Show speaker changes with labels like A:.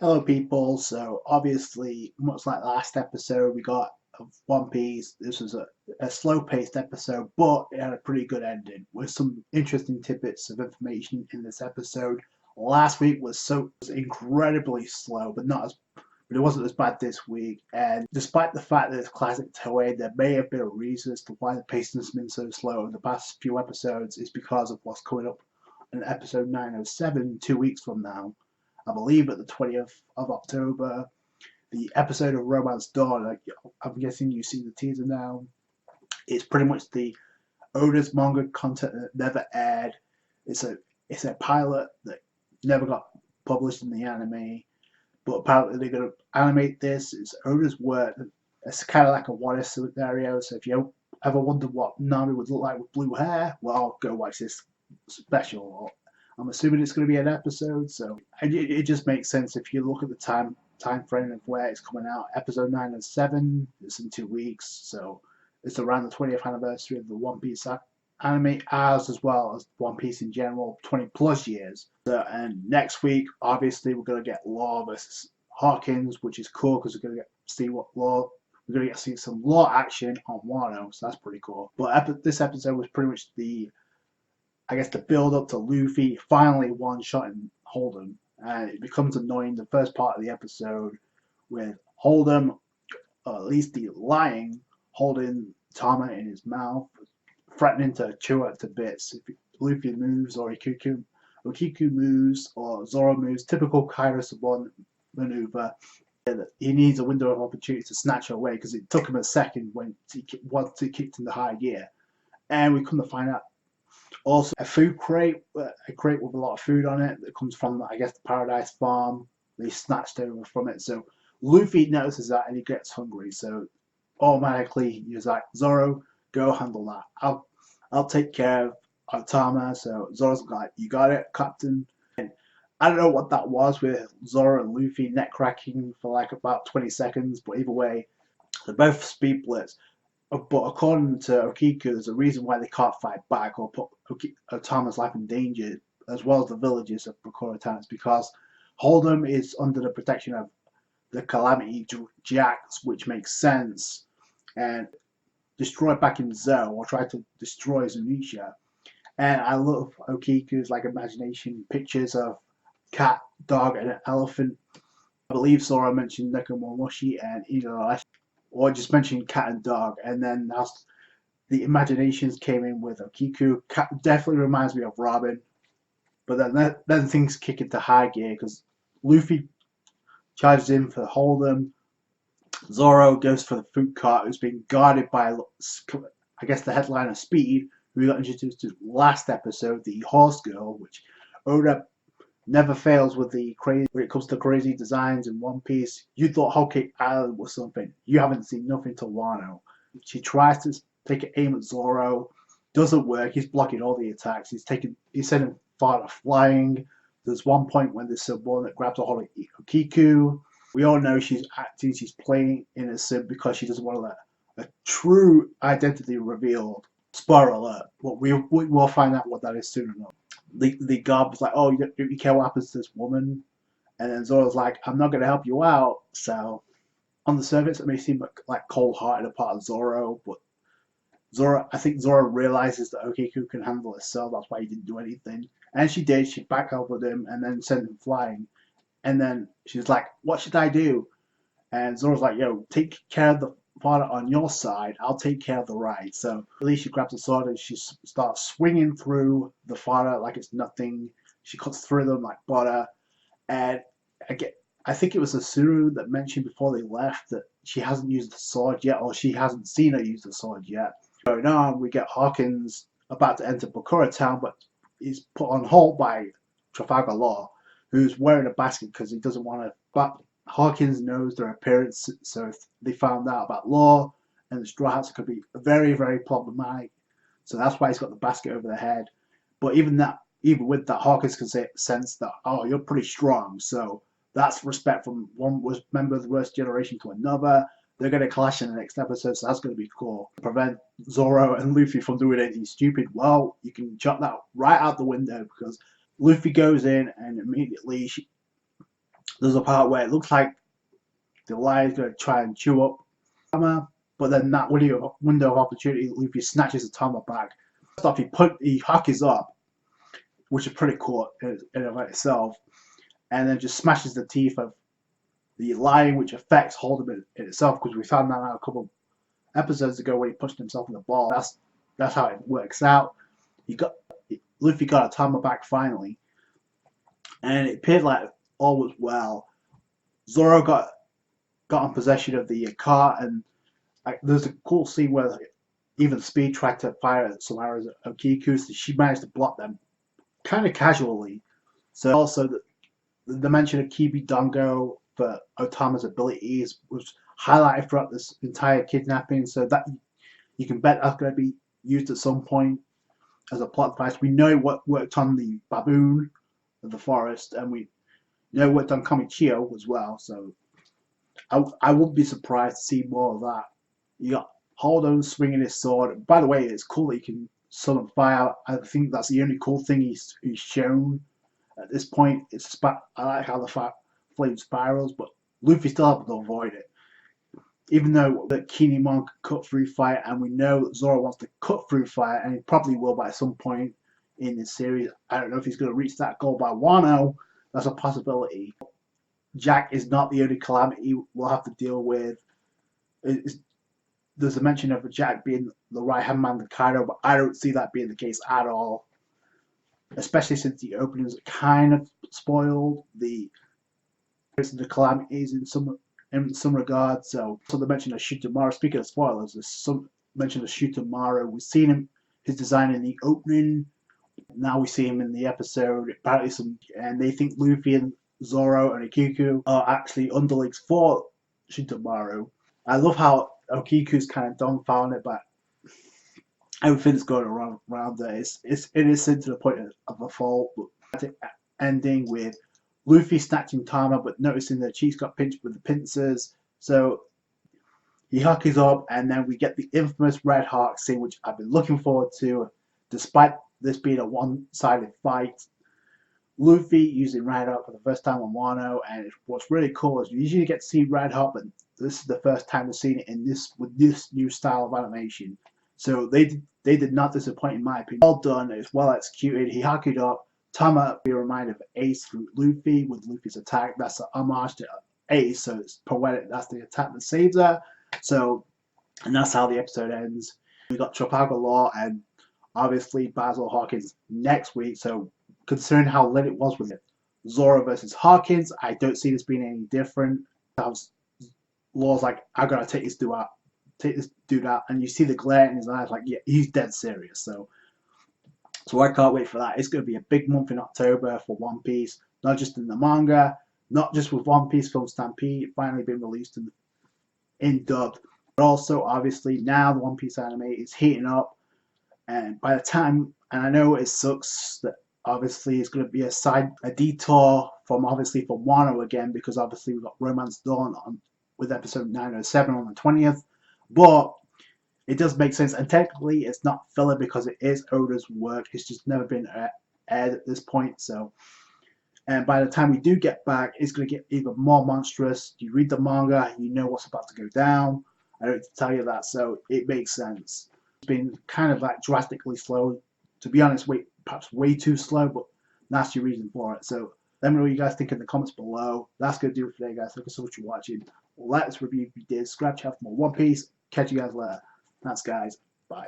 A: Hello, people. So, obviously, much like the last episode we got of One Piece, this was a slow paced episode, but it had a pretty good ending with some interesting tidbits of information in this episode. Last week was incredibly slow, but it wasn't as bad this week. And despite the fact that it's classic Toei, there may have been a reason as to why the pacing has been so slow in the past few episodes. Is because of what's coming up in episode 907 2 weeks from now. I believe at the 20th of October, the episode of Romance Dawn. I'm guessing you've seen the teaser now. It's pretty much the Oda's manga content that never aired. It's a pilot that never got published in the anime, but apparently they're going to animate this. It's Oda's work. It's kind of like a what if scenario. So if you ever wondered what Nami would look like with blue hair, well, go watch this special. I'm assuming it's going to be an episode, so it just makes sense if you look at the time frame of where it's coming out. Episode 907 is in 2 weeks, so it's around the 20th anniversary of the One Piece anime, as well as One Piece in general, 20 plus years. So, and next week, obviously, we're going to get Law versus Hawkins, which is cool because we're going to see what Law. We're going to get to see some Law action on Wano, so that's pretty cool. But this episode was pretty much the build up to Luffy finally one shotting Holdem, and it becomes annoying the first part of the episode with Holdem, or at least the lying, holding Tama in his mouth, threatening to chew it to bits if Luffy moves or Okiku moves or Zoro moves. Typical Kaido Saban maneuver. He needs a window of opportunity to snatch her away because it took him a second once he kicked in the high gear, and we come to find out. Also, a crate with a lot of food on it that comes from, I guess, the Paradise Farm. They snatched over from it. So Luffy notices that and he gets hungry. So automatically he's like, Zoro, go handle that. I'll take care of Tama. So Zoro's like, you got it, Captain. And I don't know what that was with Zoro and Luffy neck cracking for like about 20 seconds, but either way, they're both speed blitz. But according to Okiku, there's a reason why they can't fight back or put Tama's life in danger, as well as the villagers of Bakura Town. It's because Holdem is under the protection of the Calamity Jacks, which makes sense, and destroyed back in Zou, or tried to destroy Zunisha. And I love Okiku's imagination pictures of cat, dog, and an elephant. I believe Sora mentioned Nekomomoshi and Inuyasha, or just mentioned cat and dog, and then the imaginations came in with Okiku. Cat definitely reminds me of Robin, but then things kick into high gear because Luffy charges in for Holdem. Zoro goes for the food cart, who's being guarded by, I guess, the headliner Speed, who we got introduced to last episode, the horse girl, which Oda never fails with when it comes to crazy designs in One Piece. You thought Whole Cake Island was something. You haven't seen nothing till Wano. She tries to take an aim at Zoro. Doesn't work. He's blocking all the attacks. He's sending farther flying. There's one point when there's someone that grabs a hold of Okiku. We all know she's playing innocent because she doesn't want to let a true identity revealed. Spoiler alert. But we'll find out what that is soon enough. The guard was like, oh, you care what happens to this woman? And then Zoro's like, I'm not going to help you out. So on the surface, it may seem like cold-hearted a part of Zoro, but I think Zoro realizes that Okiku can handle herself. That's why he didn't do anything. And she did. She backhelped him and then sent him flying. And then she's like, what should I do? And Zoro's like, yo, take care of the fighter on your side. I'll take care of the right. So at least she grabs a sword and she starts swinging through the fighter like it's nothing. She cuts through them like butter. And I think it was Asuru that mentioned before they left that she hasn't used the sword yet, or she hasn't seen her use the sword yet. Going on, we get Hawkins about to enter Bakura Town, but he's put on hold by Trafalgar Law, who's wearing a basket because he doesn't want to. But Hawkins knows their appearance, so if they found out about Law and the Straw Hats, it could be very, very problematic. So that's why he's got the basket over the head. But even with that, Hawkins can sense that, oh, you're pretty strong. So that's respect from one member of the worst generation to another. They're going to clash in the next episode, so that's going to be cool. To prevent Zoro and Luffy from doing anything stupid, well, you can chuck that right out the window because Luffy goes in and immediately There's a part where it looks like the lion's going to try and chew up Tama, but then that window of opportunity, Luffy snatches the Tama back. First off, he hacks up, which is pretty cool in and of itself, and then just smashes the teeth of the lion, which affects Holdem in itself, because we found that out a couple episodes ago when he punched himself in the ball. That's how it works out. Luffy got a Tama back finally, and it appeared like all was well. Zoro got in possession of the car, and there's a cool scene where even Speed tried to fire at some arrows at Okiku, so she managed to block them kind of casually. So also the mention of Kibi Dongo for Otama's abilities was highlighted throughout this entire kidnapping, so that you can bet that's going to be used at some point as a plot device. We know what worked on the baboon of the forest, and we know what worked on Kamichio as well, so I wouldn't be surprised to see more of that. You got Holdem swinging his sword. By the way, it's cool that he can summon fire. I think that's the only cool thing he's shown at this point. I like how the flame spirals, but Luffy still able to avoid it. Even though that Kinemon can cut through fire, and we know that Zoro wants to cut through fire, and he probably will by some point in this series. I don't know if he's going to reach that goal by Wano. That's a possibility. Jack is not the only calamity we'll have to deal with. There's a mention of Jack being the right-hand man to Kaido, but I don't see that being the case at all. Especially since the openings kind of spoiled the calamities in some regards. So the mention of Shutamaru. Speaking of spoilers, there's some mention of Shutamaru. We've seen his design in the opening. Now we see him in the episode. Apparently and they think Luffy and Zoro and Okiku are actually underlings for Shutamaru. I love how Okiku's kind of dumbfounded, but everything's going around there. It's innocent to the point of a fault, but ending with Luffy snatching Tama, but noticing that cheeks got pinched with the pincers. So he huckers up, and then we get the infamous Red Hawk scene, which I've been looking forward to, despite this being a one-sided fight. Luffy using Red Hawk for the first time on Wano, and what's really cool is you usually get to see Red Hawk, but this is the first time we've seen it with this new style of animation. So they did not disappoint in my opinion. Well done, it's well executed. He hacked up. Tama be reminded of Ace through Luffy with Luffy's attack. That's an homage to Ace, so it's poetic. That's the attack that saves her. So, and that's how the episode ends. We got Trafalgar Law and obviously Basil Hawkins next week. So, considering how lit it was with Zoro versus Hawkins, I don't see this being any different. Law's like, I gotta take this dude out, and you see the glare in his eyes, like, yeah, he's dead serious. So I can't wait for that. It's going to be a big month in October for One Piece, not just in the manga, not just with One Piece Film Stampede finally being released in dubbed, but also obviously now the One Piece anime is heating up, and by the time, and I know it sucks that obviously it's going to be a detour from Wano again, because obviously we've got Romance Dawn with episode 907 on the 20th, but it does make sense, and technically it's not filler because it is Oda's work. It's just never been aired at this point. So, and by the time we do get back, it's going to get even more monstrous. You read the manga, you know what's about to go down. I don't need to tell you that, so it makes sense. It's been kind of like drastically slow, to be honest, perhaps way too slow, but that's your reason for it. So let me know what you guys think in the comments below. That's going to do it for today, guys. Thank you so much for watching. Like this review if you did. Subscribe, channel for more One Piece. Catch you guys later. Thanks, guys. Bye.